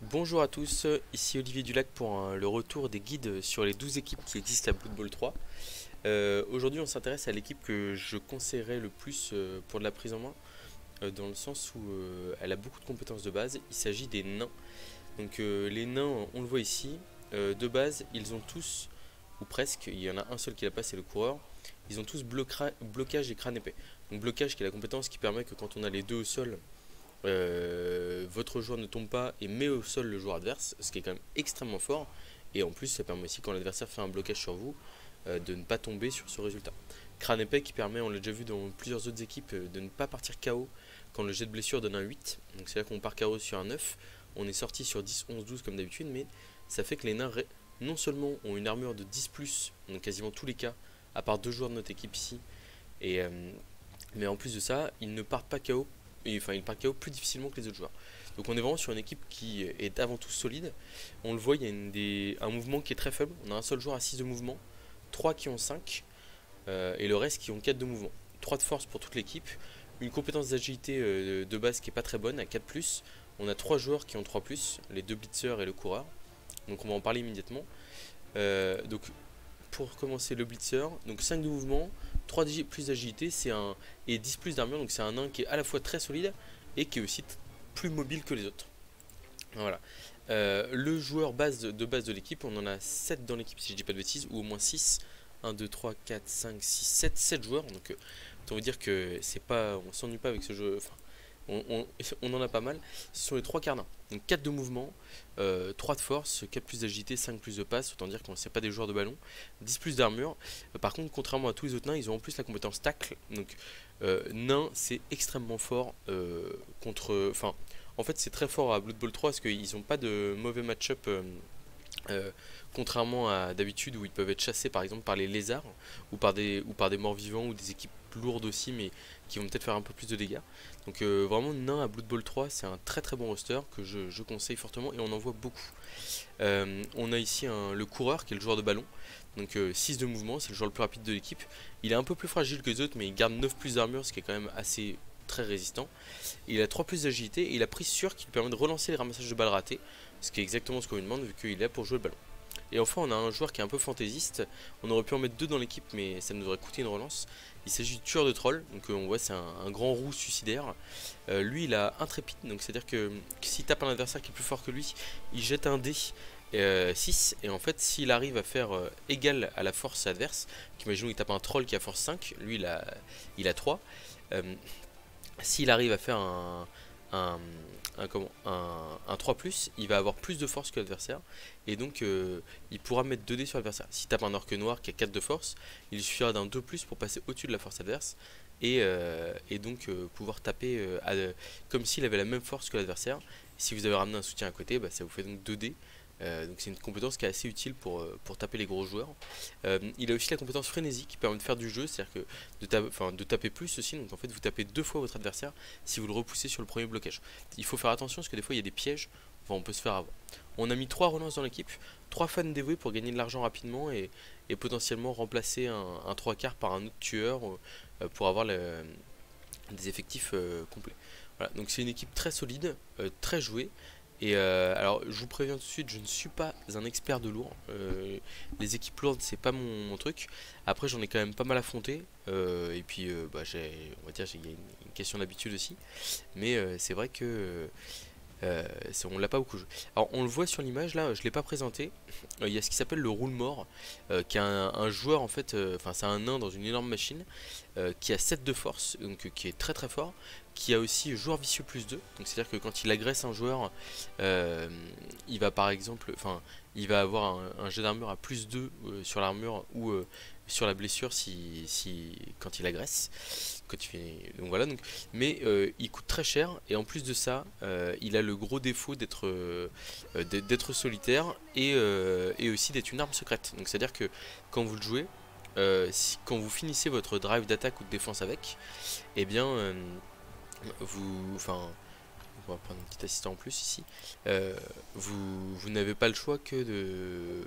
Bonjour à tous, ici Olivier Dulac pour le retour des guides sur les 12 équipes qui existent à Blood Bowl 3. Aujourd'hui on s'intéresse à l'équipe que je conseillerais le plus pour de la prise en main, dans le sens où elle a beaucoup de compétences de base. Il s'agit des nains. Donc les nains, on le voit ici, de base ils ont tous, ou presque, il y en a un seul qui l'a pas, c'est le coureur, ils ont tous blocage et crâne épais. Donc blocage qui est la compétence qui permet que quand on a les deux au sol, votre joueur ne tombe pas et met au sol le joueur adverse, ce qui est quand même extrêmement fort. Et en plus, ça permet aussi, quand l'adversaire fait un blocage sur vous, de ne pas tomber sur ce résultat. Crâne épais qui permet, on l'a déjà vu dans plusieurs autres équipes, de ne pas partir KO quand le jet de blessure donne un 8. Donc c'est là qu'on part KO sur un 9. On est sorti sur 10, 11, 12 comme d'habitude, mais ça fait que les nains non seulement ont une armure de 10+, donc quasiment tous les cas, à part deux joueurs de notre équipe ici, et, mais en plus de ça, ils ne partent pas KO. Enfin, ils partent KO plus difficilement que les autres joueurs. Donc on est vraiment sur une équipe qui est avant tout solide. On le voit, il y a un mouvement qui est très faible. On a un seul joueur à 6 de mouvement, 3 qui ont 5, et le reste qui ont 4 de mouvement. 3 de force pour toute l'équipe. Une compétence d'agilité de base qui est pas très bonne, à 4+. On a 3 joueurs qui ont 3+, les 2 blitzers et le coureur. Donc on va en parler immédiatement. Donc pour commencer, le blitzer, donc 5 de mouvement, 3 plus d'agilité, et 10 plus d'armure, donc c'est un nain qui est à la fois très solide et qui est aussi plus mobile que les autres. Voilà. Le joueur de base de l'équipe, on en a 7 dans l'équipe si je dis pas de bêtises, ou au moins 6. 1, 2, 3, 4, 5, 6, 7 joueurs, donc autant vous dire que c'est pas, on s'ennuie pas avec ce jeu, enfin, on en a pas mal. Ce sont les 3 carnins. Donc 4 de mouvement, 3 de force, 4 plus d'agilité, 5 plus de passe. Autant dire qu'on ne sait pas des joueurs de ballon. 10 plus d'armure. Par contre, contrairement à tous les autres nains, ils ont en plus la compétence tacle. Donc nain, c'est extrêmement fort contre. Enfin, en fait, c'est très fort à Blood Bowl 3 parce qu'ils n'ont pas de mauvais match-up. Contrairement à d'habitude où ils peuvent être chassés par exemple par les lézards ou par des morts vivants ou des équipes lourdes aussi mais qui vont peut-être faire un peu plus de dégâts. Donc vraiment nain à Blood Bowl 3 c'est un très très bon roster que je conseille fortement et on en voit beaucoup. On a ici le coureur qui est le joueur de ballon. Donc 6 de mouvement, c'est le joueur le plus rapide de l'équipe. Il est un peu plus fragile que les autres mais il garde 9 plus d'armure ce qui est quand même assez très résistant. Il a 3 plus d'agilité et il a prise sûre qui lui permet de relancer les ramassages de balles ratées. Ce qui est exactement ce qu'on lui demande vu qu'il est là pour jouer le ballon. Et enfin on a un joueur qui est un peu fantaisiste. On aurait pu en mettre 2 dans l'équipe mais ça nous aurait coûté une relance. Il s'agit du tueur de troll. Donc on voit c'est un grand roux suicidaire. Lui il a intrépide. Donc c'est à dire que s'il tape un adversaire qui est plus fort que lui, il jette un dé 6 et en fait s'il arrive à faire égal à la force adverse, imaginons qu'il tape un troll qui a force 5, lui il a 3. S'il arrive à faire un, un 3+, il va avoir plus de force que l'adversaire et donc il pourra mettre 2 dés sur l'adversaire. S'il tape un orque noir qui a 4 de force, il suffira d'un 2+ pour passer au-dessus de la force adverse et donc pouvoir taper comme s'il avait la même force que l'adversaire. Si vous avez ramené un soutien à côté, bah, ça vous fait donc 2 dés. Donc c'est une compétence qui est assez utile pour taper les gros joueurs. Il a aussi la compétence frénésie qui permet de faire du jeu, c'est-à-dire que de taper plus aussi, donc en fait vous tapez 2 fois votre adversaire si vous le repoussez sur le premier blocage. Il faut faire attention parce que des fois il y a des pièges, enfin, on peut se faire avoir. On a mis 3 relances dans l'équipe, 3 fans dévoués pour gagner de l'argent rapidement et potentiellement remplacer un 3 quarts par un autre tueur pour avoir des effectifs complets. Voilà, donc c'est une équipe très solide, très jouée. Et alors je vous préviens tout de suite, je ne suis pas un expert de lourd. Les équipes lourdes c'est pas mon truc. Après j'en ai quand même pas mal affronté. Et puis bah, on va dire il y a une question d'habitude aussi. Mais c'est vrai que on l'a pas beaucoup joué. Alors on le voit sur l'image là, je l'ai pas présenté. Il y a ce qui s'appelle le roule mort, qui est un joueur en fait, enfin c'est un nain dans une énorme machine, qui a 7 de force, donc qui est très très fort, qui a aussi joueur vicieux +2, donc c'est à dire que quand il agresse un joueur, il va par exemple, enfin il va avoir un jet d'armure à +2 sur l'armure ou sur la blessure quand il agresse, donc voilà, donc mais il coûte très cher et en plus de ça il a le gros défaut d'être solitaire et aussi d'être une arme secrète. Donc c'est à dire que quand vous le jouez, quand vous finissez votre drive d'attaque ou de défense avec, et eh bien enfin on va prendre un petit assistant en plus ici, vous n'avez pas le choix que de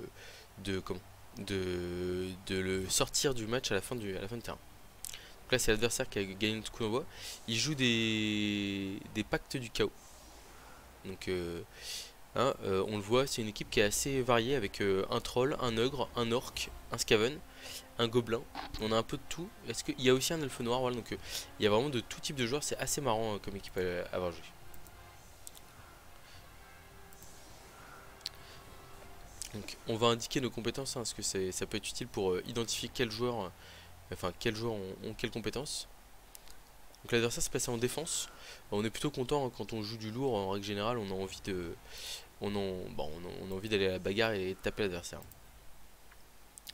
le sortir du match à la fin du terrain. Donc là c'est l'adversaire qui a gagné notre coup d'envoi. Il joue des pactes du chaos. Donc Hein, on le voit, c'est une équipe qui est assez variée avec un troll, un ogre, un orc, un skaven, un gobelin. On a un peu de tout. Est-ce qu'il y a aussi un elfe noir, voilà, donc il y a vraiment de tout type de joueurs. C'est assez marrant comme équipe à avoir joué. Donc on va indiquer nos compétences, hein, parce que ça peut être utile pour identifier quels joueurs, enfin quels joueurs ont quelles compétences. Donc l'adversaire s'est passé en défense. On est plutôt content hein, quand on joue du lourd. En règle générale, on a envie de, on a envie d'aller à la bagarre et taper l'adversaire.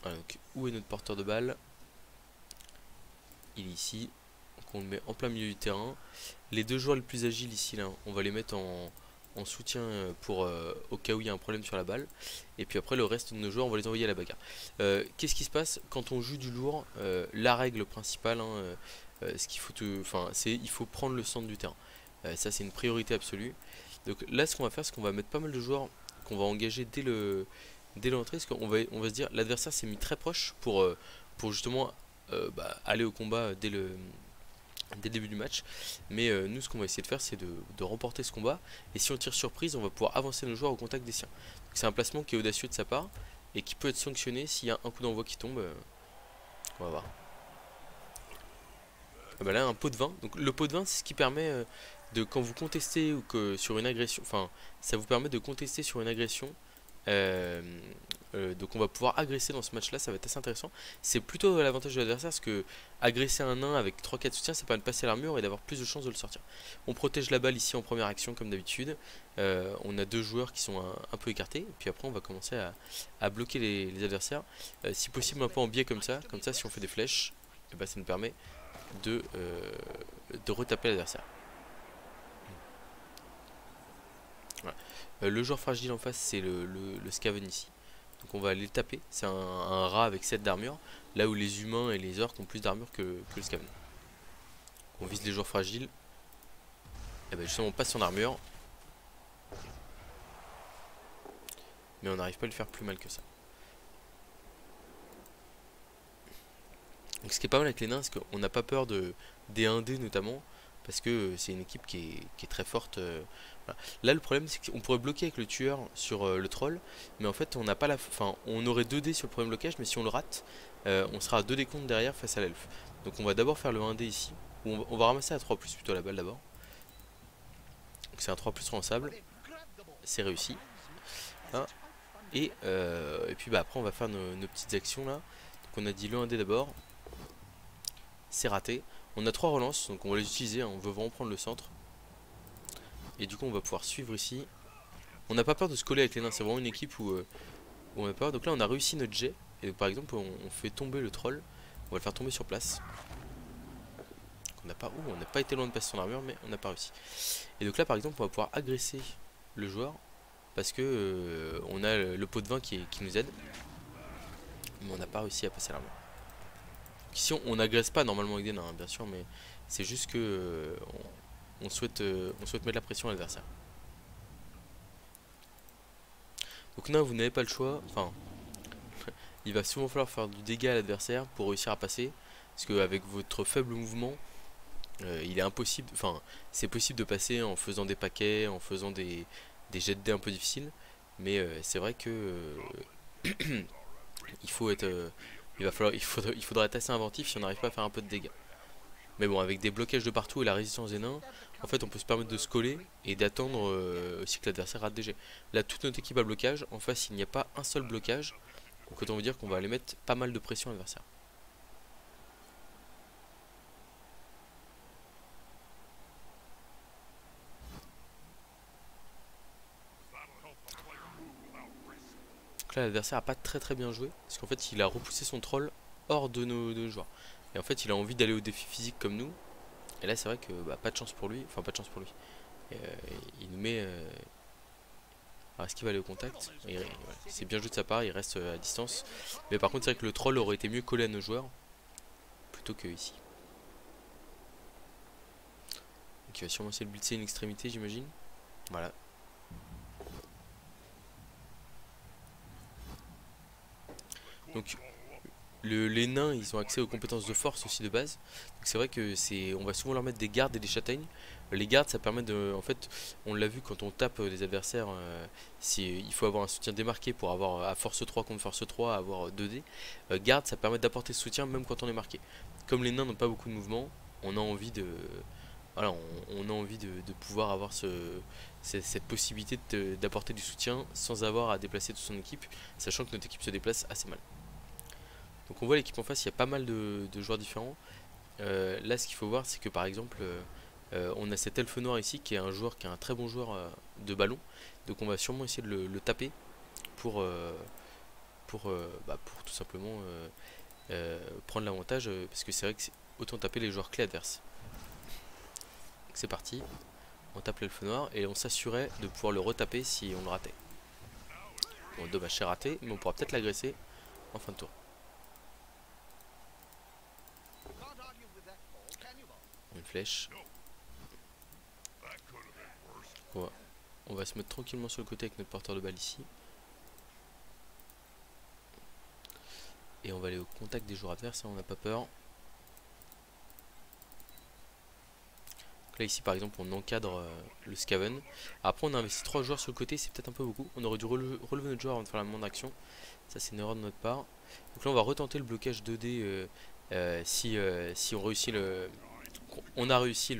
Voilà, donc où est notre porteur de balle? Il est ici. Donc on le met en plein milieu du terrain. Les deux joueurs les plus agiles ici, là, on va les mettre en soutien pour au cas où il y a un problème sur la balle. Et puis après le reste de nos joueurs, on va les envoyer à la bagarre. Qu'est-ce qui se passe quand on joue du lourd? La règle principale, hein, ce qu'il faut, c'est il faut prendre le centre du terrain. Ça c'est une priorité absolue. Donc là, ce qu'on va faire, c'est qu'on va mettre pas mal de joueurs qu'on va engager dès l'entrée, parce on va se dire l'adversaire s'est mis très proche pour justement aller au combat dès le début du match. Mais nous, ce qu'on va essayer de faire, c'est de remporter ce combat. Et si on tire surprise, on va pouvoir avancer nos joueurs au contact des siens. C'est un placement qui est audacieux de sa part et qui peut être sanctionné s'il y a un coup d'envoi qui tombe. On va voir. Ah bah là, un pot de vin. Donc le pot de vin, c'est ce qui permet de, quand vous contestez ou que sur une agression, enfin, ça vous permet de contester sur une agression. Euh, donc on va pouvoir agresser dans ce match là, ça va être assez intéressant. C'est plutôt l'avantage de l'adversaire parce que agresser un nain avec 3-4 soutiens, ça permet de passer l'armure et d'avoir plus de chances de le sortir. On protège la balle ici en première action comme d'habitude. On a deux joueurs qui sont un peu écartés, et puis après on va commencer à bloquer les adversaires. Si possible un peu en biais comme ça si on fait des flèches, et bah, ça nous permet de retaper l'adversaire. Voilà. Le joueur fragile en face, c'est le Skaven ici. Donc on va aller le taper. C'est un rat avec 7 d'armure. Là où les humains et les orques ont plus d'armure que le Skaven. On vise les joueurs fragiles. Et ben justement on passe son armure. Mais on n'arrive pas à le faire plus mal que ça. Donc ce qui est pas mal avec les nains, c'est qu'on n'a pas peur des 1D notamment. Parce que c'est une équipe qui est très forte. Voilà. Là le problème c'est qu'on pourrait bloquer avec le tueur sur le troll. Mais en fait on n'a pas la. Enfin on aurait 2D sur le premier blocage, mais si on le rate, on sera à 2D compte derrière face à l'elfe. Donc on va d'abord faire le 1D ici. Où on va ramasser à 3 plutôt la balle d'abord. Donc c'est un 3 en sable. C'est réussi. Hein. Et puis bah après on va faire nos petites actions là. Donc on a dit le 1D d'abord. C'est raté. On a 3 relances, donc on va les utiliser, hein. On veut vraiment prendre le centre. Et du coup on va pouvoir suivre ici. On n'a pas peur de se coller avec les nains, c'est vraiment une équipe où on a peur. Donc là on a réussi notre jet. Et par exemple on fait tomber le troll. On va le faire tomber sur place. On n'a pas été loin de passer son armure, mais on n'a pas réussi. Et donc là par exemple on va pouvoir agresser le joueur. Parce que on a le pot de vin qui nous aide. Mais on n'a pas réussi à passer l'armure. Ici on n'agresse pas normalement avec des nains, hein, bien sûr, mais c'est juste que on souhaite mettre la pression à l'adversaire. Donc nain, vous n'avez pas le choix. Enfin, il va souvent falloir faire du dégât à l'adversaire pour réussir à passer. Parce qu'avec votre faible mouvement, il est impossible. Enfin, c'est possible de passer en faisant des paquets, en faisant des jets de dés un peu difficiles. Mais c'est vrai que il faut être. Il faudra être assez inventif si on n'arrive pas à faire un peu de dégâts. Mais bon, avec des blocages de partout et la résistance des nains, en fait, on peut se permettre de se coller et d'attendre aussi que l'adversaire rate des jets. Là, toute notre équipe a blocage. En face, il n'y a pas un seul blocage. Donc, autant vous dire qu'on va aller mettre pas mal de pression à l'adversaire. Donc là, l'adversaire a pas très bien joué. Parce qu'en fait, il a repoussé son troll hors de nos joueurs. Et en fait, il a envie d'aller au défi physique comme nous. Et là, c'est vrai que bah, pas de chance pour lui. Enfin, pas de chance pour lui. Il nous met. Alors est-ce qu'il va aller au contact? Ouais, c'est bien joué de sa part, il reste à distance. Mais par contre c'est vrai que le troll aurait été mieux collé à nos joueurs plutôt que ici. Donc il va sûrement essayer de blitzer une extrémité, j'imagine. Voilà. Donc les nains, ils ont accès aux compétences de force aussi de base. Donc c'est vrai que on va souvent leur mettre des gardes et des châtaignes. Les gardes, ça permet de, en fait, on l'a vu quand on tape des adversaires, il faut avoir un soutien démarqué pour avoir à force 3 contre force 3, avoir 2D. Garde, ça permet d'apporter ce soutien même quand on est marqué. Comme les nains n'ont pas beaucoup de mouvement, on a envie de, voilà, on a envie de pouvoir avoir cette possibilité d'apporter du soutien sans avoir à déplacer toute son équipe, sachant que notre équipe se déplace assez mal. Donc on voit l'équipe en face, il y a pas mal de joueurs différents. Là, ce qu'il faut voir, c'est que par exemple, on a cet elfe noir ici qui est un joueur qui est un très bon joueur de ballon. Donc on va sûrement essayer de le taper pour, pour tout simplement prendre l'avantage. Parce que c'est vrai que c'est autant taper les joueurs clés adverses. C'est parti, on tape l'elfe noir et on s'assurait de pouvoir le retaper si on le ratait. Bon, dommage, c'est raté, mais on pourra peut-être l'agresser en fin de tour. Une flèche. On va se mettre tranquillement sur le côté avec notre porteur de balle ici. Et on va aller au contact des joueurs adverses, hein, on n'a pas peur. Donc là ici par exemple on encadre le Skaven. Après on a investi 3 joueurs sur le côté, c'est peut-être un peu beaucoup. On aurait dû relever notre joueur avant de faire la moindre action. Ça c'est une erreur de notre part. Donc là on va retenter le blocage 2D si on réussit on a réussi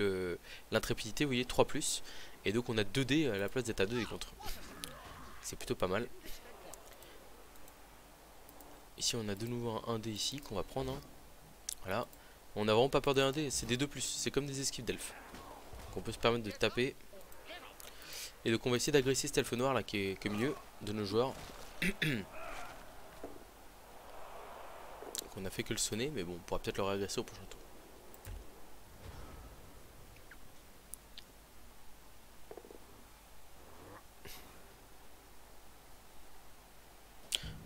l'intrépidité, vous voyez, 3+. Et donc on a 2D à la place d'être à 2D contre. C'est plutôt pas mal. Ici on a de nouveau un 1D ici qu'on va prendre. Hein. Voilà. On n'a vraiment pas peur des 1D, c'est des 2+. C'est comme des esquives d'elfes. Donc on peut se permettre de taper. Et donc on va essayer d'agresser cet elfe noir là qui est mieux de nos joueurs. On a fait que le sonner, mais bon, on pourra peut-être le réagresser au prochain tour.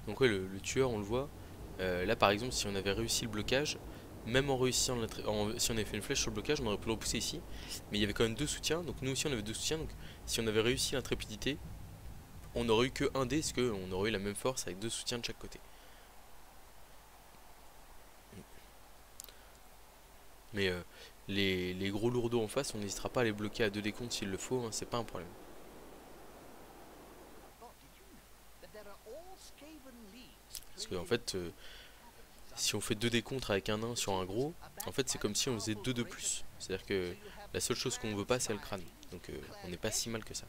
Donc ouais, le tueur, on le voit. Là par exemple, si on avait réussi le blocage, même en réussissant, si on avait fait une flèche sur le blocage, on aurait pu le repousser ici. Mais il y avait quand même 2 soutiens, donc nous aussi on avait 2 soutiens. Donc si on avait réussi l'intrépidité, on n'aurait eu que 1 dé, parce qu'on aurait eu la même force avec 2 soutiens de chaque côté. Mais les gros lourdeaux en face, on n'hésitera pas à les bloquer à 2 décomptes s'il le faut, hein, c'est pas un problème. Parce que en fait, si on fait 2 décomptes avec un nain sur un gros, en fait c'est comme si on faisait 2 de plus. C'est-à-dire que la seule chose qu'on veut pas c'est le crâne. Donc on n'est pas si mal que ça.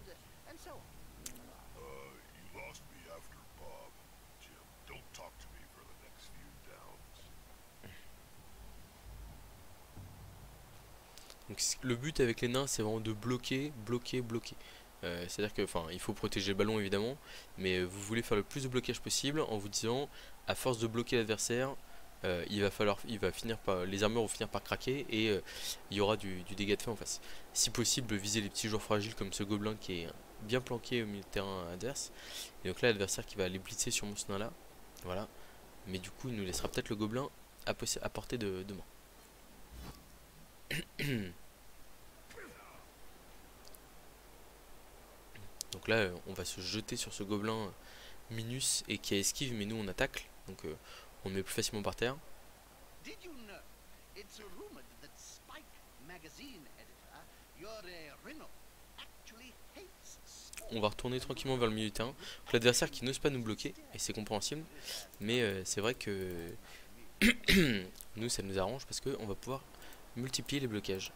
Donc le but avec les nains c'est vraiment de bloquer, bloquer, bloquer. C'est-à-dire que, enfin, il faut protéger le ballon évidemment, mais vous voulez faire le plus de blocage possible en vous disant, à force de bloquer l'adversaire, il va finir par, les armures vont finir par craquer et il y aura du dégât de fait en face. Si possible, viser les petits joueurs fragiles comme ce gobelin qui est bien planqué au milieu de terrain adverse. Et donc là, l'adversaire qui va aller blitzer sur mon nain là, voilà. Mais du coup, il nous laissera peut-être le gobelin à portée de main. Donc là, on va se jeter sur ce gobelin Minus et qui a esquive, mais nous on attaque. Donc on le met plus facilement par terre. On va retourner tranquillement vers le milieu du terrain. L'adversaire qui n'ose pas nous bloquer, et c'est compréhensible. Mais c'est vrai que nous ça nous arrange parce qu'on va pouvoir multiplier les blocages.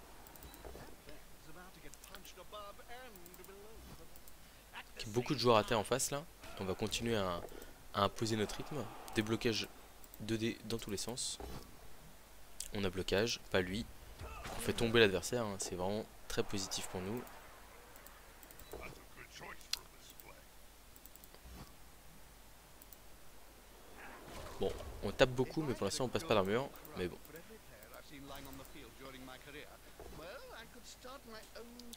Beaucoup de joueurs à terre en face là. On va continuer à imposer notre rythme. Déblocage 2D dans tous les sens. On a blocage, pas lui. On fait tomber l'adversaire, hein. C'est vraiment très positif pour nous. Bon, on tape beaucoup mais pour l'instant on passe pas l'armure. Mais bon.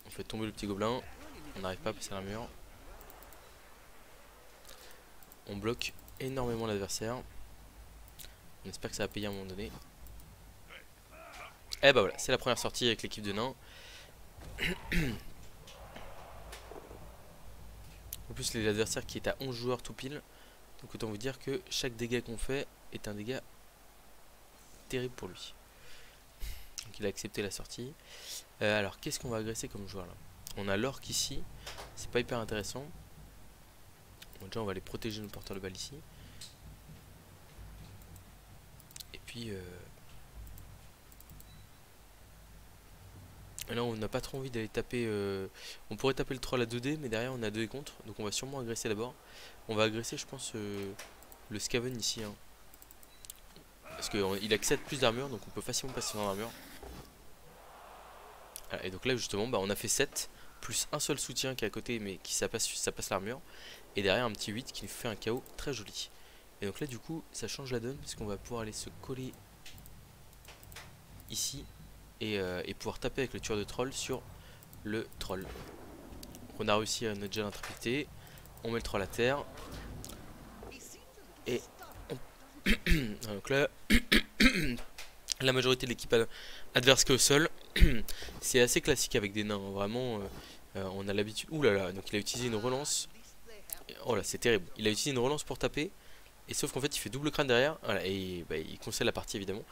On fait tomber le petit gobelin. On n'arrive pas à passer l'armure. On bloque énormément l'adversaire. On espère que ça va payer à un moment donné. Et bah voilà, c'est la première sortie avec l'équipe de nains. En plus, les adversaires qui est à 11 joueurs tout pile. Donc autant vous dire que chaque dégât qu'on fait est un dégât terrible pour lui. Donc il a accepté la sortie. Alors qu'est-ce qu'on va agresser comme joueur là? On a l'orc ici, c'est pas hyper intéressant. Bon, déjà on va aller protéger nos porteurs de balles ici. Et puis là on n'a pas trop envie d'aller taper, on pourrait taper le troll à 2D mais derrière on a 2D contre, donc on va sûrement agresser d'abord. On va agresser je pense le Skaven ici hein. Parce qu'il accède plus d'armure, donc on peut facilement passer dans l'armure. Voilà, et donc là justement bah, on a fait 7 plus un seul soutien qui est à côté mais qui ça passe l'armure. Et derrière un petit 8 qui nous fait un KO très joli. Et donc là du coup ça change la donne parce qu'on va pouvoir aller se coller ici et pouvoir taper avec le tueur de troll sur le troll. Donc on a réussi à notre gel intrépidité. On met le troll à terre. Et donc là la majorité de l'équipe adverse qui est au sol. C'est assez classique avec des nains, hein. Vraiment on a l'habitude. Ouh là là, donc il a utilisé une relance. Oh là c'est terrible. Il a utilisé une relance pour taper. Et sauf qu'en fait il fait double crâne derrière. Voilà, et bah, il concède la partie évidemment.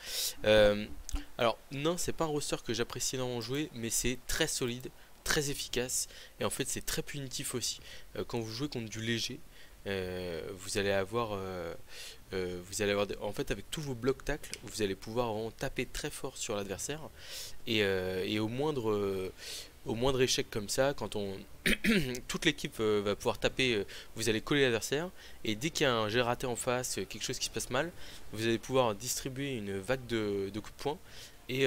Alors non, c'est pas un roster que j'apprécie énormément jouer, mais c'est très solide, très efficace. Et en fait c'est très punitif aussi. Quand vous jouez contre du léger, vous allez avoir en fait avec tous vos blocs tacles vous allez pouvoir vraiment taper très fort sur l'adversaire et au moindre échec comme ça, quand on toute l'équipe va pouvoir taper, vous allez coller l'adversaire et dès qu'il y a un jet raté en face, quelque chose qui se passe mal, vous allez pouvoir distribuer une vague de coups de poing et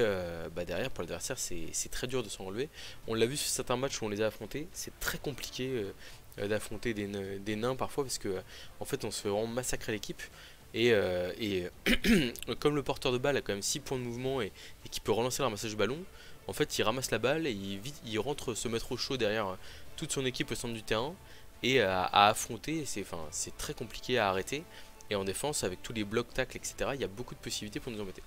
bah derrière pour l'adversaire c'est très dur de s'en relever. On l'a vu sur certains matchs où on les a affrontés, c'est très compliqué d'affronter des nains parfois parce que en fait on se fait vraiment massacrer l'équipe et comme le porteur de balle a quand même 6 points de mouvement et qui peut relancer le ramassage du ballon, en fait il ramasse la balle et il rentre se mettre au chaud derrière toute son équipe au centre du terrain et à affronter, c'est très compliqué à arrêter. Et en défense avec tous les blocs tacles etc il y a beaucoup de possibilités pour nous embêter.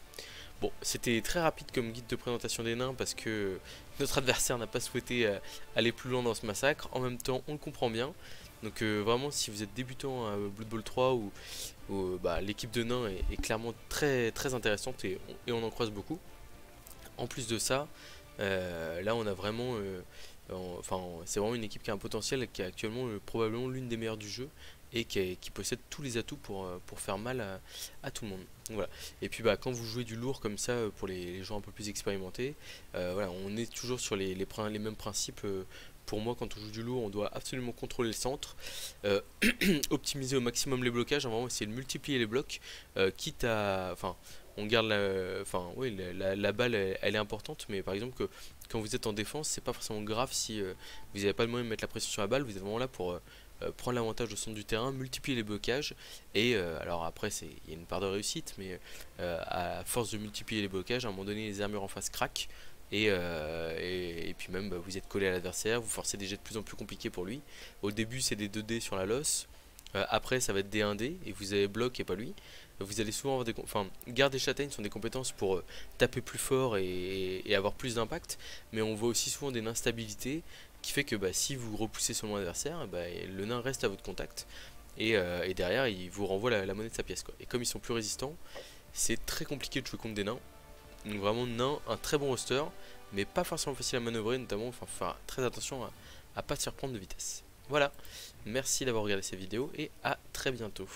Bon, c'était très rapide comme guide de présentation des nains parce que notre adversaire n'a pas souhaité aller plus loin dans ce massacre. En même temps, on le comprend bien. Donc vraiment, si vous êtes débutant à Blood Bowl 3 bah, l'équipe de nains est clairement très intéressante et on en croise beaucoup. En plus de ça, là on a vraiment, c'est vraiment une équipe qui a un potentiel, qui est actuellement probablement l'une des meilleures du jeu et qui possède tous les atouts pour faire mal à tout le monde. Donc, voilà. Et puis bah, quand vous jouez du lourd comme ça pour les joueurs un peu plus expérimentés, voilà, on est toujours sur les mêmes principes. Pour moi, quand on joue du lourd, on doit absolument contrôler le centre, optimiser au maximum les blocages, vraiment essayer de multiplier les blocs, quitte à... Enfin, on garde oui, la balle elle est importante, mais par exemple que quand vous êtes en défense, c'est pas forcément grave si vous n'avez pas le moyen de mettre la pression sur la balle, vous êtes vraiment là pour prendre l'avantage au centre du terrain, multiplier les blocages, et alors après il y a une part de réussite, mais à force de multiplier les blocages, à un moment donné les armures en face craquent, et puis même bah, vous êtes collé à l'adversaire, vous forcez des jets de plus en plus compliqués pour lui. Au début c'est des 2D sur la losse, après ça va être des 1D, et vous avez bloc et pas lui. Vous allez souvent avoir garde et châtaigne sont des compétences pour taper plus fort et avoir plus d'impact, mais on voit aussi souvent des instabilités qui fait que bah, si vous repoussez seulement l'adversaire, bah, le nain reste à votre contact et derrière il vous renvoie la monnaie de sa pièce quoi. Et comme ils sont plus résistants, c'est très compliqué de jouer contre des nains. Donc vraiment nain, un très bon roster, mais pas forcément facile à manœuvrer, notamment faut faire très attention à pas se faire prendre de vitesse. Voilà, merci d'avoir regardé cette vidéo et à très bientôt.